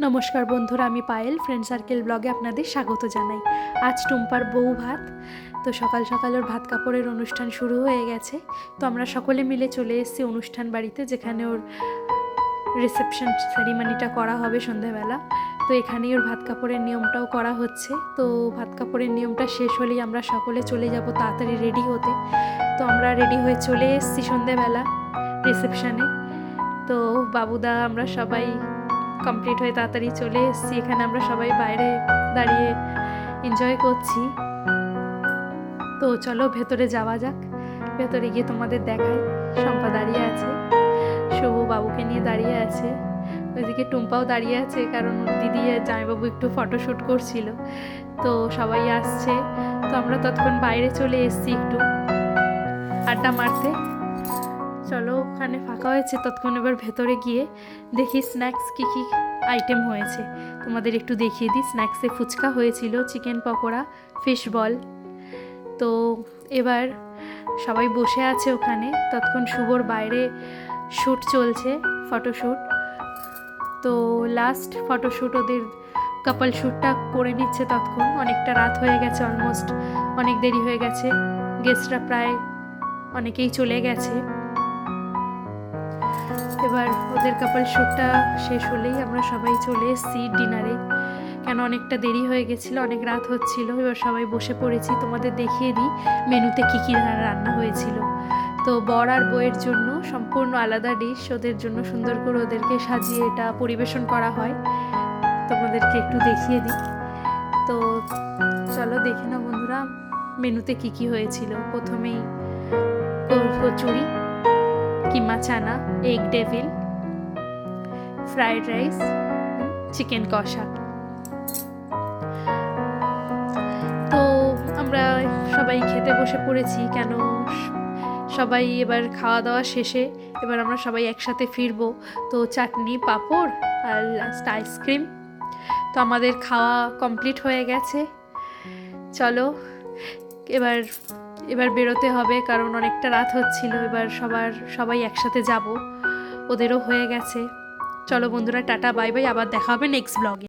নমস্কার বন্ধুরা, আমি পায়েল ফ্রেন্ড সার্কেল ব্লগে আপনাদের স্বাগত জানাই। আজ টুম্পার বউ ভাত, তো সকাল সকাল ওর ভাত কাপড়ের অনুষ্ঠান শুরু হয়ে গেছে। তো আমরা সকলে মিলে চলে এসেছি অনুষ্ঠান বাড়িতে, যেখানে ওর রিসেপশন সেরিমনিটা করা হবে সন্ধ্যাবেলা। তো এখানেই ওর ভাত কাপড়ের নিয়মটাও করা হচ্ছে। তো ভাত কাপড়ের নিয়মটা শেষ হলেই আমরা সকলে চলে যাব তাড়াতাড়ি রেডি হতে। তো আমরা রেডি হয়ে চলে এসেছি সন্ধ্যাবেলা রিসেপশানে। তো বাবুদা আমরা সবাই কমপ্লিট হয়ে তাড়াতাড়ি চলে এসেছি। এখানে আমরা সবাই বাইরে দাঁড়িয়ে এনজয় করছি। তো চলো ভেতরে যাওয়া যাক, ভেতরে গিয়ে তোমাদের দেখাই। শম্পা দাঁড়িয়ে আছে, শুভ বাবুকে নিয়ে দাঁড়িয়ে আছে, ওইদিকে টুম্পাও দাঁড়িয়ে আছে, কারণ দিদি আর জামাইবাবু একটু ফটোশ্যুট করছিল। তো সবাই আসছে। তো আমরা ততক্ষণ বাইরে চলে এসেছি একটু আড্ডা মারতে। চলো, ওখানে ফাঁকা হয়েছে ততক্ষণ, এবার ভেতরে গিয়ে দেখি স্ন্যাক্স কী কী আইটেম হয়েছে, তোমাদের একটু দেখিয়ে দিই। স্ন্যাক্সে ফুচকা হয়েছিল, চিকেন পকোড়া, ফিশ বল। তো এবার সবাই বসে আছে ওখানে, ততক্ষণ শুভর বাইরে শ্যুট চলছে, ফটোশ্যুট। তো লাস্ট ফটোশ্যুট, ওদের কাপল শ্যুটটা করে নিচ্ছে ততক্ষণ। অনেকটা রাত হয়ে গেছে, অলমোস্ট অনেক দেরি হয়ে গেছে, গেস্টরা প্রায় অনেকেই চলে গেছে। এবার ওদের কাপল শ্যুটটা শেষ হলেই আমরা সবাই চলে এসেছি ডিনারে, কেন অনেকটা দেরি হয়ে গেছিলো, অনেক রাত হচ্ছিল। এবার সবাই বসে পড়েছি। তোমাদের দেখিয়ে দিই মেনুতে কী কী রান্না হয়েছিল। তো বর আর বউয়ের জন্য সম্পূর্ণ আলাদা ডিশ, ওদের জন্য সুন্দর করে ওদেরকে সাজিয়ে এটা পরিবেশন করা হয়। তোমাদেরকে একটু দেখিয়ে দিই। তো চলো দেখে নাও বন্ধুরা মেনুতে কী কী হয়েছিল। প্রথমেই কচুরি, কিমা চানা, egg devil, fried rice, chicken কষা। তো আমরা সবাই খেতে বসে পড়েছি, কেন সবাই এবার খাওয়া দাওয়া শেষে এবার আমরা সবাই একসাথে ফিরবো। তো চাটনি, পাঁপড় আর লাস্ট আইসক্রিম। তো আমাদের খাওয়া কমপ্লিট হয়ে গেছে। চলো এবার বেরোতে হবে, কারণ অনেকটা রাত হচ্ছিল। এবার সবাই একসাথে যাব, ওদেরও হয়ে গেছে। চলো বন্ধুরা, টাটা বাই বাই, আবার দেখা হবে নেক্সট ব্লগে।